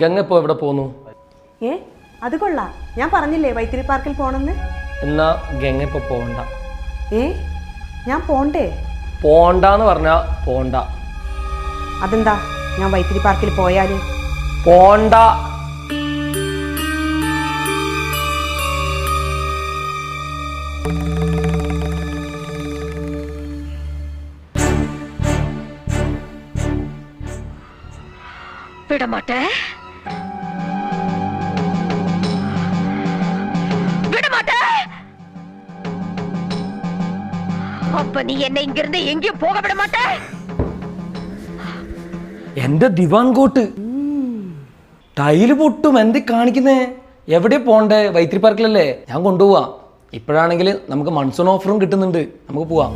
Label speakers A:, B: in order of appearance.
A: ഗംഗ ഇപ്പോൾ എവിടെ പോന്നു?
B: അത് കൊള്ളാം. ഞാൻ പറഞ്ഞില്ലേ വൈത്തിരി പാർക്കിൽ പോണെന്ന്.
A: എന്നാ ഗംഗ ഇപ്പോൾ പോണ്ട.
B: ഞാൻ പോണ്ടേ?
A: പോണ്ടാന്ന് പറഞ്ഞാ പോണ്ട.
B: അതെന്താ? ഞാൻ വൈത്തിരി പാർക്കിൽ പോയാല്
A: പോണ്ട.
C: വിടമാട്ടെ വിടമാട്ടെ. அப்ப நீ என்ன இங்கிருந்து எங்கேயும் போக விட மாட்டே.
A: എന്റെ ദിവാൻകോട്ട് ടൈല് പൊട്ടും. എന്ത് കാണിക്കുന്നേ? എവിടെ പോണ്ടേ? വൈത്തിരി പാർക്കിലല്ലേ? ഞാൻ കൊണ്ടുപോവാം. ഇപ്പോഴാണെങ്കിൽ നമുക്ക് മൺസൂൺ ഓഫറും കിട്ടുന്നുണ്ട്. നമുക്ക് പോവാം.